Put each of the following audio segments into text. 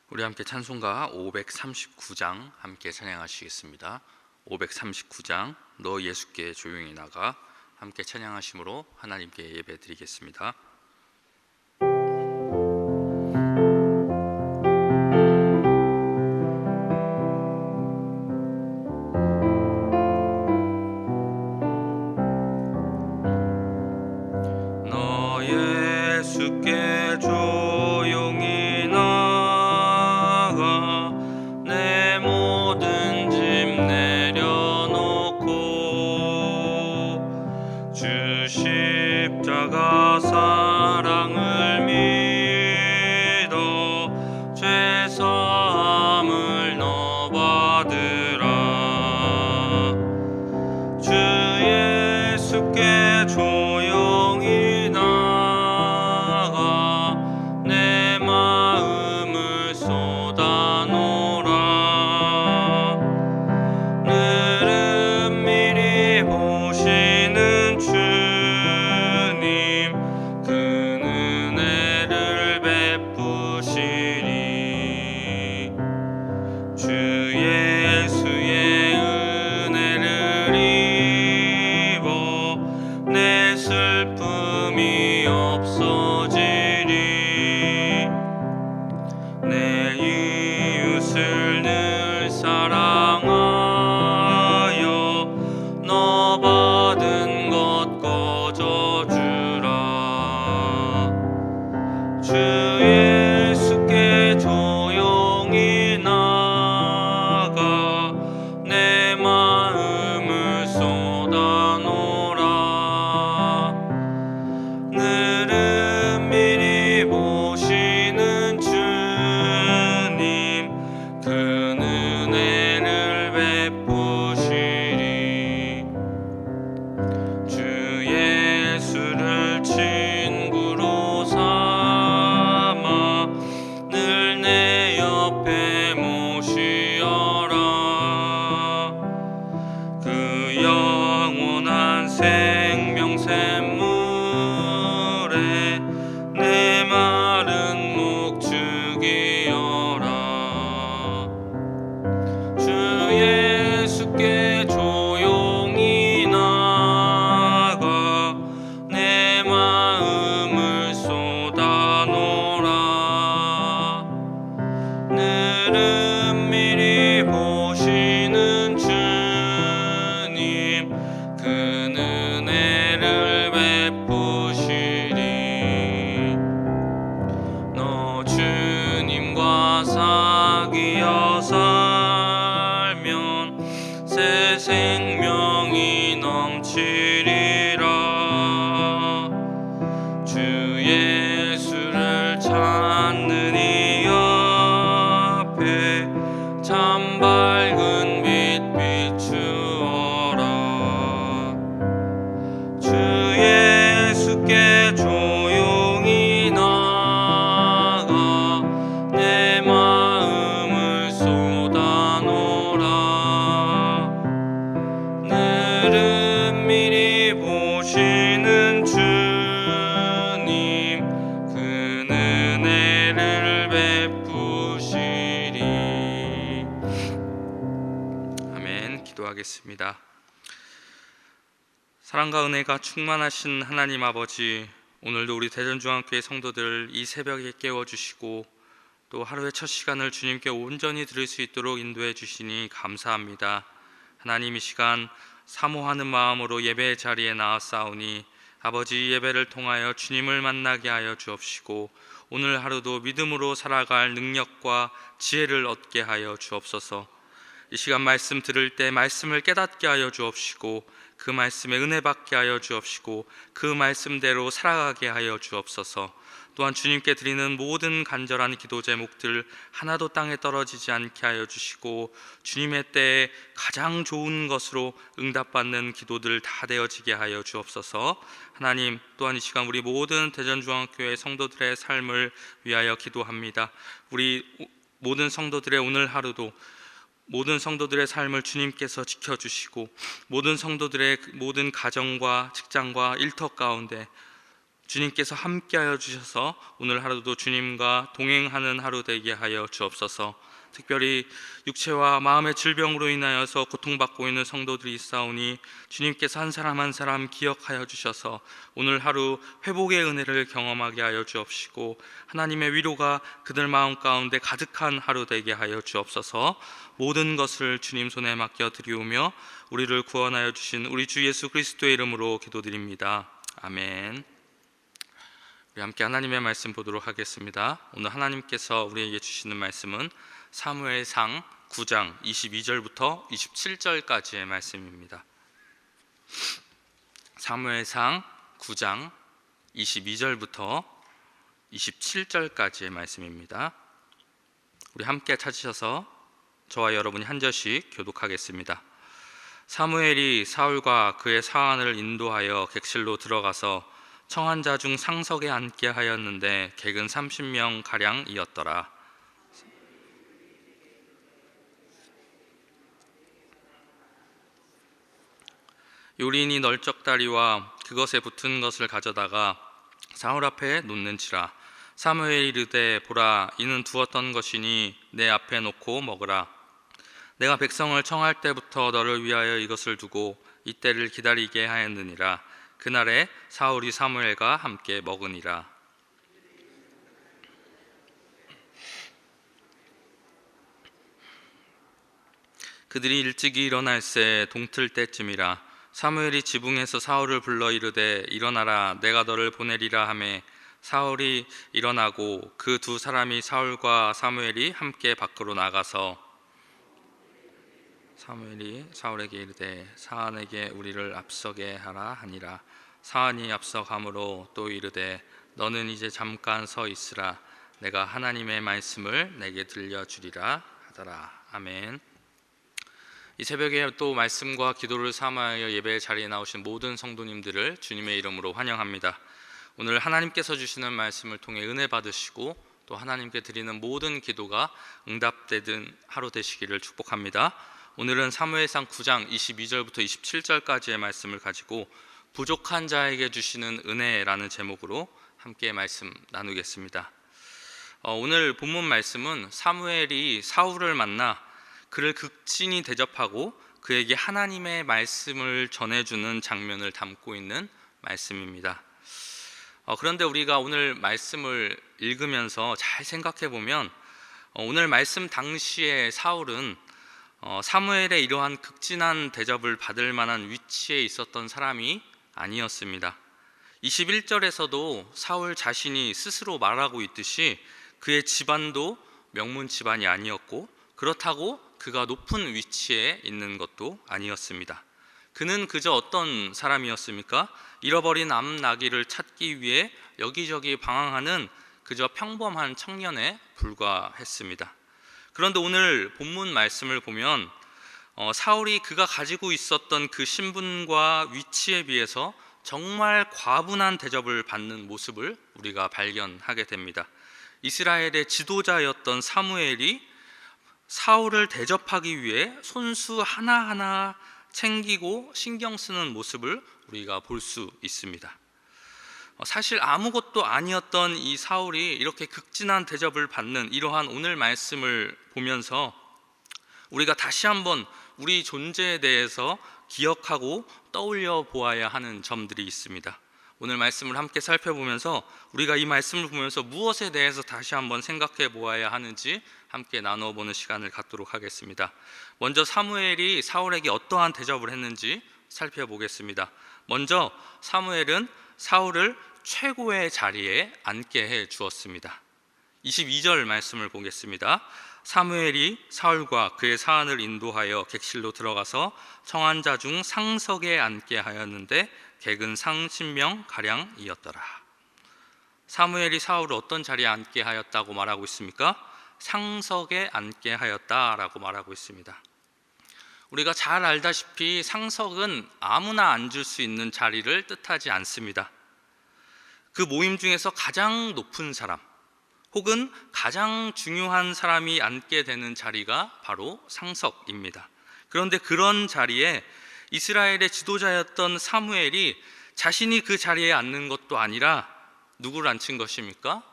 우리 함께 찬송가 539장 함께 찬양하시겠습니다. 539장 너 예수께 조용히 나가 함께 찬양하심으로 하나님께 예배드리겠습니다. 너 예수께 조용히 나가 내 모든 짐 내려놓고 주 십자가 사랑을 믿어 죄 사함을 너 받으라. 주 예수께 조용히 나가 내 마음을 쏟아놓으라. 늘은 미리 보시는 주님 그 은혜를 베푸시리. 주 예수의 은혜를 입어 내 슬픔이 없어지리. 내 이웃을 늘 사랑하여 너 받은 것 거저주라. 주 예수께 조용히 나가 내 마음을 쏟아놓으라. 늘은 미리 보시는 주님 그 은혜를 베푸시리. 주 예수를 친구로 삼아 늘 내 옆에 모시어라. 그 영원한 생명샘물에 내 마른 목 죽이어라. 주 예수께 조용히 나가 내 마음을 쏟아놓으라. 늘은 미리 보시는 주님 그 은혜를 베푸시리. 너 주님과 사귀어 살면 새 생명이 넘치리라. 주 예수를 찾는 이 앞에 참 밝은 빛 비추어라. 주 예수께 조용히 나가 내 마음을 쏟아놓으라. 늘은 미리 보시는 주님 그 은혜를 베푸시리. 아멘. 기도하겠습니다. 사랑과 은혜가 충만하신 하나님 아버지, 오늘도 우리 대전중앙교회 성도들 이 새벽에 깨워주시고 또 하루의 첫 시간을 주님께 온전히 드릴 수 있도록 인도해 주시니 감사합니다. 하나님, 이 시간 사모하는 마음으로 예배의 자리에 나왔사오니 아버지, 이 예배를 통하여 주님을 만나게 하여 주옵시고 오늘 하루도 믿음으로 살아갈 능력과 지혜를 얻게 하여 주옵소서. 이 시간 말씀 들을 때 말씀을 깨닫게 하여 주옵시고 그 말씀에 은혜 받게 하여 주옵시고 그 말씀대로 살아가게 하여 주옵소서. 또한 주님께 드리는 모든 간절한 기도 제목들 하나도 땅에 떨어지지 않게 하여 주시고 주님의 때에 가장 좋은 것으로 응답받는 기도들 다 되어지게 하여 주옵소서. 하나님, 또한 이 시간 우리 모든 대전중앙교회 성도들의 삶을 위하여 기도합니다. 우리 모든 성도들의 오늘 하루도 모든 성도들의 삶을 주님께서 지켜주시고 모든 성도들의 모든 가정과 직장과 일터 가운데 주님께서 함께하여 주셔서 오늘 하루도 주님과 동행하는 하루 되게 하여 주옵소서. 특별히 육체와 마음의 질병으로 인하여서 고통받고 있는 성도들이 있사오니 주님께서 한 사람 한 사람 기억하여 주셔서 오늘 하루 회복의 은혜를 경험하게 하여 주옵시고 하나님의 위로가 그들 마음 가운데 가득한 하루 되게 하여 주옵소서. 모든 것을 주님 손에 맡겨 드리오며 우리를 구원하여 주신 우리 주 예수 그리스도의 이름으로 기도드립니다. 아멘. 우리 함께 하나님의 말씀 보도록 하겠습니다. 오늘 하나님께서 우리에게 주시는 말씀은 사무엘상 9장 22절부터 27절까지의 말씀입니다. 사무엘상 9장 22절부터 27절까지의 말씀입니다. 우리 함께 찾으셔서 저와 여러분이 한 절씩 교독하겠습니다. 사무엘이 사울과 그의 사환을 인도하여 객실로 들어가서 청한 자 중 상석에 앉게 하였는데 객은 30명 가량이었더라. 요린이 널쩍다리와 그것에 붙은 것을 가져다가 사울 앞에 놓는지라. 사무엘이 이르되 보라, 이는 두었던 것이니 내 앞에 놓고 먹으라. 내가 백성을 청할 때부터 너를 위하여 이것을 두고 이때를 기다리게 하였느니라. 그날에 사울이 사무엘과 함께 먹으니라. 그들이 일찍이 일어날새 동틀 때쯤이라. 사무엘이 지붕에서 사울을 불러 이르되 일어나라, 내가 너를 보내리라 하매 사울이 일어나고 그 두 사람이 사울과 사무엘이 함께 밖으로 나가서 사무엘이 사울에게 이르되 사안에게 우리를 앞서게 하라 하니라. 사안이 앞서가므로 또 이르되 너는 이제 잠깐 서 있으라, 내가 하나님의 말씀을 내게 들려주리라 하더라. 아멘. 이 새벽에 또 말씀과 기도를 삼아여 예배 자리에 나오신 모든 성도님들을 주님의 이름으로 환영합니다. 오늘 하나님께서 주시는 말씀을 통해 은혜 받으시고 또 하나님께 드리는 모든 기도가 응답되는 하루 되시기를 축복합니다. 오늘은 사무엘상 9장 22절부터 27절까지의 말씀을 가지고 부족한 자에게 주시는 은혜라는 제목으로 함께 말씀 나누겠습니다. 오늘 본문 말씀은 사무엘이 사울을 만나 그를 극진히 대접하고 그에게 하나님의 말씀을 전해주는 장면을 담고 있는 말씀입니다. 그런데 우리가 오늘 말씀을 읽으면서 잘 생각해 보면 오늘 말씀 당시에 사울은 사무엘의 이러한 극진한 대접을 받을 만한 위치에 있었던 사람이 아니었습니다. 21절에서도 사울 자신이 스스로 말하고 있듯이 그의 집안도 명문 집안이 아니었고 그렇다고 그가 높은 위치에 있는 것도 아니었습니다. 그는 그저 어떤 사람이었습니까? 잃어버린 암나귀를 찾기 위해 여기저기 방황하는 그저 평범한 청년에 불과했습니다. 그런데 오늘 본문 말씀을 보면 사울이 그가 가지고 있었던 그 신분과 위치에 비해서 정말 과분한 대접을 받는 모습을 우리가 발견하게 됩니다. 이스라엘의 지도자였던 사무엘이 사울을 대접하기 위해 손수 하나하나 챙기고 신경 쓰는 모습을 우리가 볼 수 있습니다. 사실 아무것도 아니었던 이 사울이 이렇게 극진한 대접을 받는 이러한 오늘 말씀을 보면서 우리가 다시 한번 우리 존재에 대해서 기억하고 떠올려 보아야 하는 점들이 있습니다. 오늘 말씀을 함께 살펴보면서 우리가 이 말씀을 보면서 무엇에 대해서 다시 한번 생각해 보아야 하는지 함께 나누어 보는 시간을 갖도록 하겠습니다. 먼저 사무엘이 사울에게 어떠한 대접을 했는지 살펴보겠습니다. 먼저 사무엘은 사울을 최고의 자리에 앉게 해 주었습니다. 22절 말씀을 보겠습니다. 사무엘이 사울과 그의 사안을 인도하여 객실로 들어가서 청한 자 중 상석에 앉게 하였는데 객은 30명 가량이었더라. 사무엘이 사울을 어떤 자리에 앉게 하였다고 말하고 있습니까? 상석에 앉게 하였다라고 말하고 있습니다. 우리가 잘 알다시피 상석은 아무나 앉을 수 있는 자리를 뜻하지 않습니다. 그 모임 중에서 가장 높은 사람 혹은 가장 중요한 사람이 앉게 되는 자리가 바로 상석입니다. 그런데 그런 자리에 이스라엘의 지도자였던 사무엘이 자신이 그 자리에 앉는 것도 아니라 누구를 앉힌 것입니까?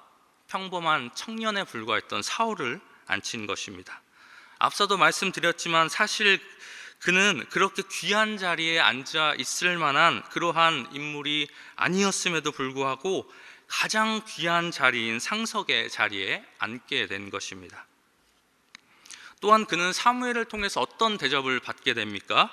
평범한 청년에 불과했던 사울을 앉힌 것입니다. 앞서도 말씀드렸지만 사실 그는 그렇게 귀한 자리에 앉아 있을 만한 그러한 인물이 아니었음에도 불구하고 가장 귀한 자리인 상석의 자리에 앉게 된 것입니다. 또한 그는 사무엘을 통해서 어떤 대접을 받게 됩니까?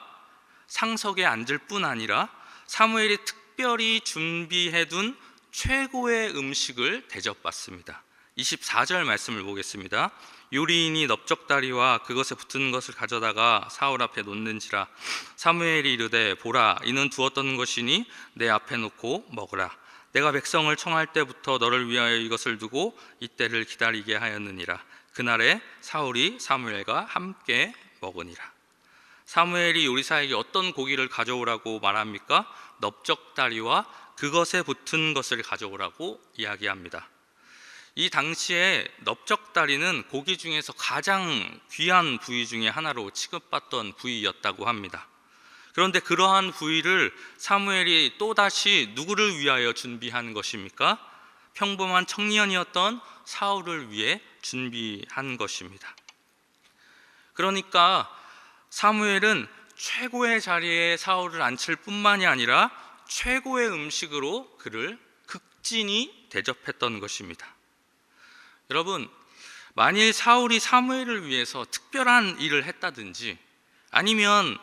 상석에 앉을 뿐 아니라 사무엘이 특별히 준비해둔 최고의 음식을 대접받습니다. 24절 말씀을 보겠습니다. 요리인이 넓적다리와 그것에 붙은 것을 가져다가 사울 앞에 놓는지라. 사무엘이 이르되 보라, 이는 두었던 것이니 내 앞에 놓고 먹으라. 내가 백성을 청할 때부터 너를 위하여 이것을 두고 이때를 기다리게 하였느니라. 그날에 사울이 사무엘과 함께 먹으니라. 사무엘이 요리사에게 어떤 고기를 가져오라고 말합니까? 넓적다리와 그것에 붙은 것을 가져오라고 이야기합니다. 이 당시에 넓적다리는 고기 중에서 가장 귀한 부위 중에 하나로 취급받던 부위였다고 합니다. 그런데 그러한 부위를 사무엘이 또다시 누구를 위하여 준비한 것입니까? 평범한 청년이었던 사울을 위해 준비한 것입니다. 그러니까 사무엘은 최고의 자리에 사울을 앉힐 뿐만이 아니라 최고의 음식으로 그를 극진히 대접했던 것입니다. 여러분, 만일 사울이 사무엘을 위해서 특별한 일을 했다든지 아니면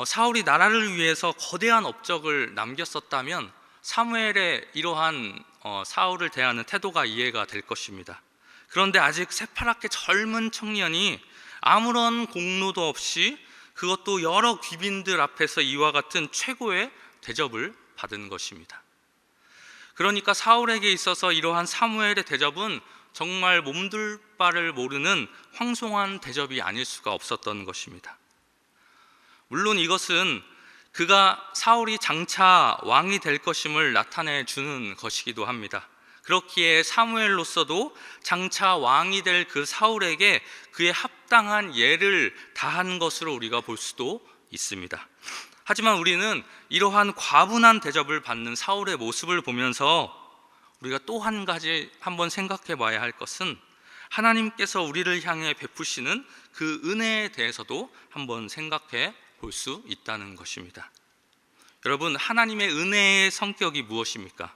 사울이 나라를 위해서 거대한 업적을 남겼었다면 사무엘의 이러한 사울을 대하는 태도가 이해가 될 것입니다. 그런데 아직 새파랗게 젊은 청년이 아무런 공로도 없이 그것도 여러 귀빈들 앞에서 이와 같은 최고의 대접을 받은 것입니다. 그러니까 사울에게 있어서 이러한 사무엘의 대접은 정말 몸둘 바를 모르는 황송한 대접이 아닐 수가 없었던 것입니다. 물론 이것은 사울이 장차 왕이 될 것임을 나타내 주는 것이기도 합니다. 그렇기에 사무엘로서도 장차 왕이 될 그 사울에게 그의 합당한 예를 다한 것으로 우리가 볼 수도 있습니다. 하지만 우리는 이러한 과분한 대접을 받는 사울의 모습을 보면서 우리가 또 한 가지 한번 생각해 봐야 할 것은 하나님께서 우리를 향해 베푸시는 그 은혜에 대해서도 한번 생각해 볼 수 있다는 것입니다. 여러분, 하나님의 은혜의 성격이 무엇입니까?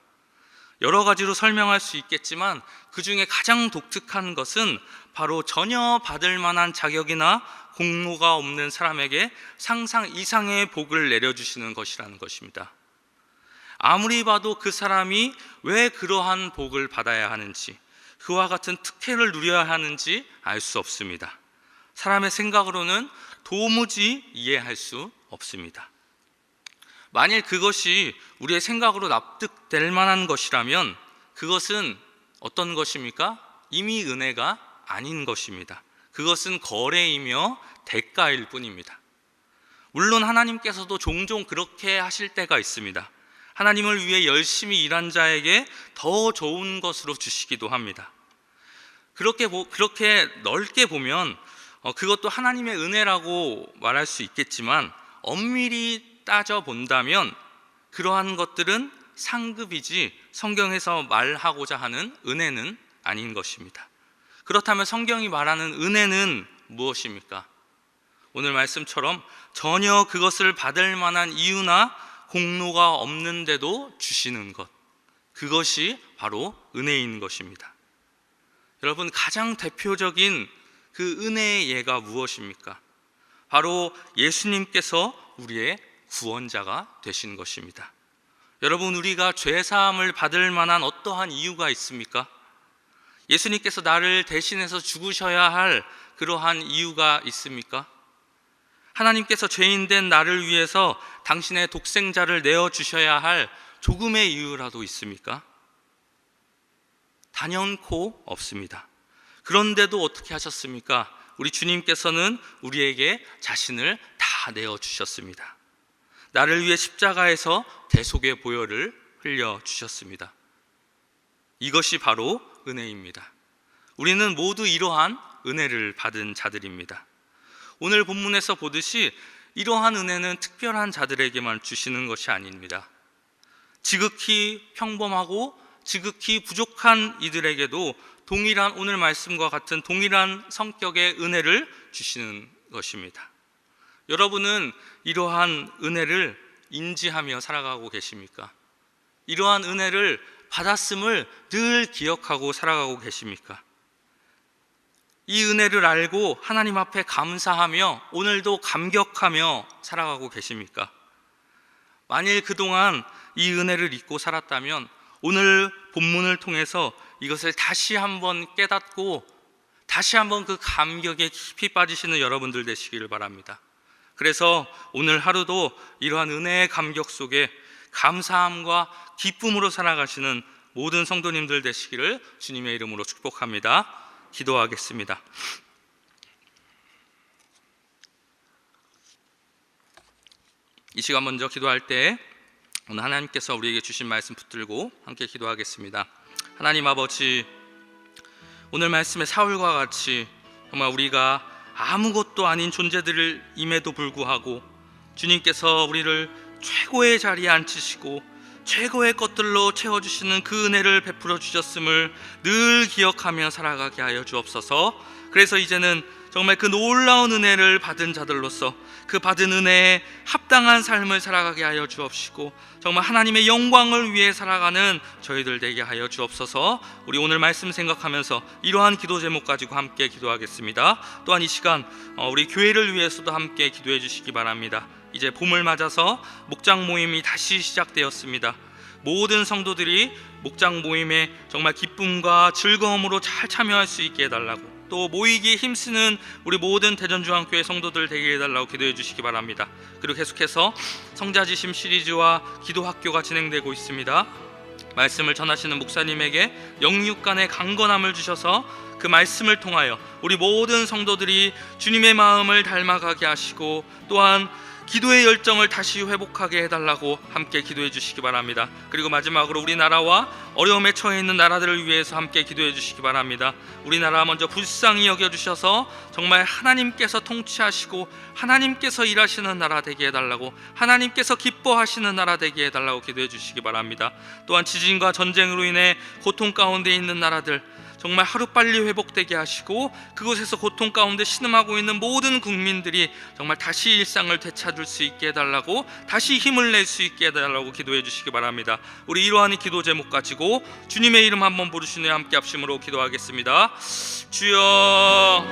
여러 가지로 설명할 수 있겠지만 그 중에 가장 독특한 것은 바로 전혀 받을 만한 자격이나 공로가 없는 사람에게 상상 이상의 복을 내려주시는 것이라는 것입니다. 아무리 봐도 그 사람이 왜 그러한 복을 받아야 하는지, 그와 같은 특혜를 누려야 하는지 알 수 없습니다. 사람의 생각으로는 도무지 이해할 수 없습니다. 만일 그것이 우리의 생각으로 납득될 만한 것이라면 그것은 어떤 것입니까? 이미 은혜가 아닌 것입니다. 그것은 거래이며 대가일 뿐입니다. 물론 하나님께서도 종종 그렇게 하실 때가 있습니다. 하나님을 위해 열심히 일한 자에게 더 좋은 것으로 주시기도 합니다. 그렇게 넓게 보면 그것도 하나님의 은혜라고 말할 수 있겠지만 엄밀히 따져본다면 그러한 것들은 상급이지 성경에서 말하고자 하는 은혜는 아닌 것입니다. 그렇다면 성경이 말하는 은혜는 무엇입니까? 오늘 말씀처럼 전혀 그것을 받을 만한 이유나 공로가 없는데도 주시는 것, 그것이 바로 은혜인 것입니다. 여러분, 가장 대표적인 그 은혜의 예가 무엇입니까? 바로 예수님께서 우리의 구원자가 되신 것입니다. 여러분, 우리가 죄사함을 받을 만한 어떠한 이유가 있습니까? 예수님께서 나를 대신해서 죽으셔야 할 그러한 이유가 있습니까? 하나님께서 죄인된 나를 위해서 당신의 독생자를 내어주셔야 할 조금의 이유라도 있습니까? 단연코 없습니다. 그런데도 어떻게 하셨습니까? 우리 주님께서는 우리에게 자신을 다 내어주셨습니다. 나를 위해 십자가에서 대속의 보혈을 흘려주셨습니다. 이것이 바로 은혜입니다. 우리는 모두 이러한 은혜를 받은 자들입니다. 오늘 본문에서 보듯이 이러한 은혜는 특별한 자들에게만 주시는 것이 아닙니다. 지극히 평범하고 지극히 부족한 이들에게도 동일한 오늘 말씀과 같은 동일한 성격의 은혜를 주시는 것입니다. 여러분은 이러한 은혜를 인지하며 살아가고 계십니까? 이러한 은혜를 받았음을 늘 기억하고 살아가고 계십니까? 이 은혜를 알고 하나님 앞에 감사하며 오늘도 감격하며 살아가고 계십니까? 만일 그동안 이 은혜를 잊고 살았다면 오늘 본문을 통해서 이것을 다시 한번 깨닫고 다시 한번 그 감격에 깊이 빠지시는 여러분들 되시기를 바랍니다. 그래서 오늘 하루도 이러한 은혜의 감격 속에 감사함과 기쁨으로 살아가시는 모든 성도님들 되시기를 주님의 이름으로 축복합니다. 기도하겠습니다. 이 시간 먼저 기도할 때 오늘 하나님께서 우리에게 주신 말씀 붙들고 함께 기도하겠습니다. 하나님 아버지, 오늘 말씀의 사울과 같이 정말 우리가 아무것도 아닌 존재들임에도 불구하고 주님께서 우리를 최고의 자리에 앉히시고 최고의 것들로 채워주시는 그 은혜를 베풀어 주셨음을 늘 기억하며 살아가게 하여 주옵소서. 그래서 이제는 정말 그 놀라운 은혜를 받은 자들로서 그 받은 은혜에 합당한 삶을 살아가게 하여 주옵시고 정말 하나님의 영광을 위해 살아가는 저희들 되게 하여 주옵소서. 우리 오늘 말씀 생각하면서 이러한 기도 제목 가지고 함께 기도하겠습니다. 또한 이 시간 우리 교회를 위해서도 함께 기도해 주시기 바랍니다. 이제 봄을 맞아서 목장 모임이 다시 시작되었습니다. 모든 성도들이 목장 모임에 정말 기쁨과 즐거움으로 잘 참여할 수 있게 해달라고, 또 모이기에 힘쓰는 우리 모든 대전중앙교회 성도들 되게 해달라고 기도해 주시기 바랍니다. 그리고 계속해서 성자지심 시리즈와 기도학교가 진행되고 있습니다. 말씀을 전하시는 목사님에게 영육간의 강건함을 주셔서 그 말씀을 통하여 우리 모든 성도들이 주님의 마음을 닮아가게 하시고 또한 기도의 열정을 다시 회복하게 해달라고 함께 기도해 주시기 바랍니다. 그리고 마지막으로 우리나라와 어려움에 처해 있는 나라들을 위해서 함께 기도해 주시기 바랍니다. 우리나라 먼저 불쌍히 여겨주셔서 정말 하나님께서 통치하시고 하나님께서 일하시는 나라 되게 해달라고, 하나님께서 기뻐하시는 나라 되게 해달라고 기도해 주시기 바랍니다. 또한 지진과 전쟁으로 인해 고통 가운데 있는 나라들 정말 하루빨리 회복되게 하시고 그곳에서 고통 가운데 신음하고 있는 모든 국민들이 정말 다시 일상을 되찾을 수 있게 해달라고, 다시 힘을 낼 수 있게 해달라고 기도해 주시기 바랍니다. 우리 이러한 기도 제목 가지고 주님의 이름 한번 부르신 후에 함께 합심으로 기도하겠습니다. 주여,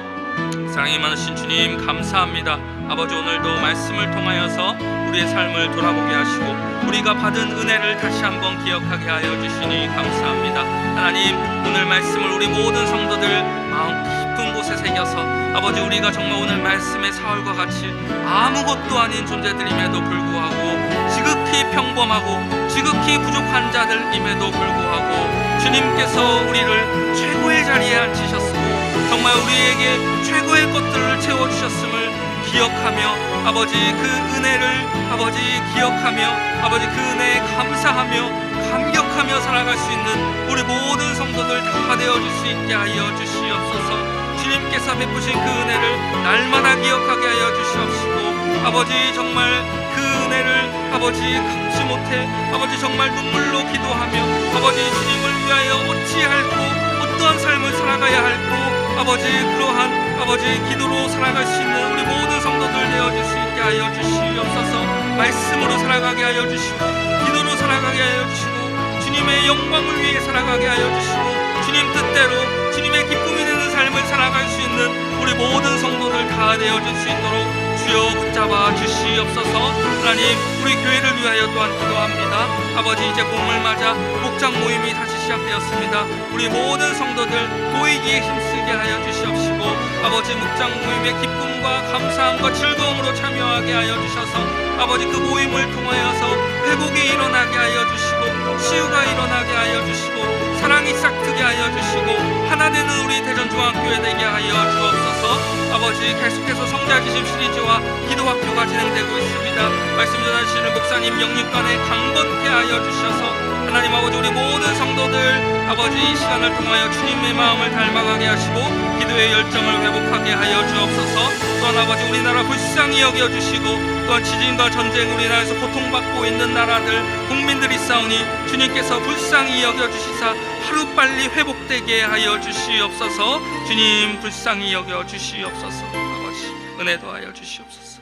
사랑이 많으신 주님 감사합니다. 아버지, 오늘도 말씀을 통하여서 우리의 삶을 돌아보게 하시고 우리가 받은 은혜를 다시 한번 기억하게 하여 주시니 감사합니다. 하나님, 오늘 말씀을 우리 모든 성도들 마음 깊은 곳에 새겨서 아버지, 우리가 정말 오늘 말씀의 사울과 같이 아무것도 아닌 존재들임에도 불구하고 지극히 평범하고 지극히 부족한 자들임에도 불구하고 주님께서 우리를 최고의 자리에 앉히셨으고 정말 우리에게 최고의 것들을 채워주셨음을 기억하며 아버지 그 은혜를 아버지 기억하며 아버지 그 은혜에 감사하며 감격하며 살아갈 수 있는 우리 모든 성도들 다 되어줄 수 있게 하여 주시옵소서. 주님께서 베푸신 그 은혜를 날마다 기억하게 하여 주시옵시고 아버지, 정말 그 은혜를 아버지 갚지 못해 아버지 정말 눈물로 기도하며 아버지 주님을 위하여 어찌할꼬 어떠한 삶을 살아가야 할꼬 아버지 그러한 아버지 기도로 살아갈 수 있는 우리 모든 성도들 되어줄 수 있게 하여 주시옵소서. 말씀으로 살아가게 하여 주시고 기도로 살아가게 하여 주시고 주님의 영광을 위해 살아가게 하여 주시고 주님 뜻대로 주님의 기쁨이 되는 삶을 살아갈 수 있는 우리 모든 성도들 다 되어줄 수 있도록 주여 붙잡아 주시옵소서. 하나님, 우리 교회를 위하여 또한 기도합니다. 아버지, 이제 봄을 맞아 목장 모임이 다시 시작되었습니다. 우리 모든 성도들 모이기에 힘쓰게 하여 주시옵시고 아버지, 목장 모임의 기쁨과 감사함과 즐거움으로 참여하게 하여 주셔서 아버지 그 모임을 통하여서 회복이 일어나게 하여 주시고 치유가 일어나게 하여 주시고 사랑이 싹트게 하여 주시고 하나 되는 우리 대전중앙교회 되게 하여 주옵소서. 아버지, 계속해서 성자지심 시리즈와 기도학교가 진행되고 있습니다. 말씀 전하시는 목사님 영육간에 강건케 하여 주셔서 하나님 아버지, 우리 모든 성도들 아버지 이 시간을 통하여 주님의 마음을 닮아가게 하시고 기도의 열정을 회복하게 하여 주옵소서. 또한 아버지, 우리나라 불쌍히 여겨주시고 또한 지진과 전쟁 우리나라에서 고통받고 있는 나라들 국민들이 싸우니 주님께서 불쌍히 여겨주시사 하루빨리 회복되게 하여 주시옵소서. 주님 불쌍히 여겨주시옵소서. 아버지 은혜 더하여 주시옵소서.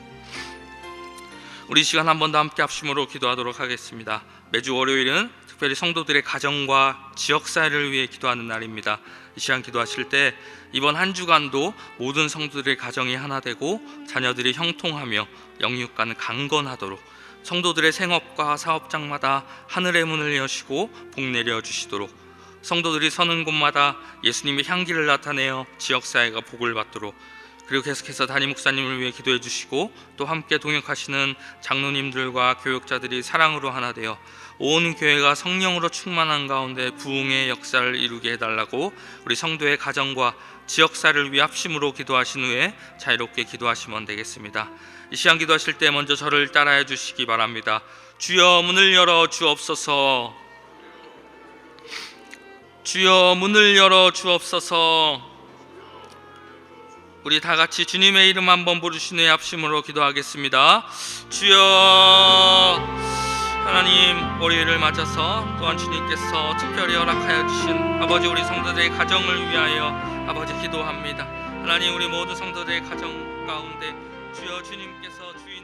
우리 시간 한 번 더 함께 합심으로 기도하도록 하겠습니다. 매주 월요일은 특별히 성도들의 가정과 지역사회를 위해 기도하는 날입니다. 이 시간 기도하실 때 이번 한 주간도 모든 성도들의 가정이 하나 되고 자녀들이 형통하며 영육간 강건하도록 성도들의 생업과 사업장마다 하늘의 문을 여시고 복 내려 주시도록 성도들이 서는 곳마다 예수님의 향기를 나타내어 지역사회가 복을 받도록 그리고 계속해서 담임 목사님을 위해 기도해 주시고 또 함께 동역하시는 장로님들과 교역자들이 사랑으로 하나 되어 온 교회가 성령으로 충만한 가운데 부흥의 역사를 이루게 해달라고 우리 성도의 가정과 지역사를 위해 합심으로 기도하신 후에 자유롭게 기도하시면 되겠습니다. 이 시간 기도하실 때 먼저 저를 따라해 주시기 바랍니다. 주여 문을 열어 주옵소서. 주여 문을 열어 주옵소서. 우리 다 같이 주님의 이름 한번 부르신 후에 합심으로 기도하겠습니다. 주여. 하나님, 월요일을 맞아서 또한 주님께서 특별히 허락하여 주신 아버지 우리 성도들의 가정을 위하여 아버지 기도합니다. 하나님, 우리 모든 성도들의 가정 가운데 주여 주님께서 주의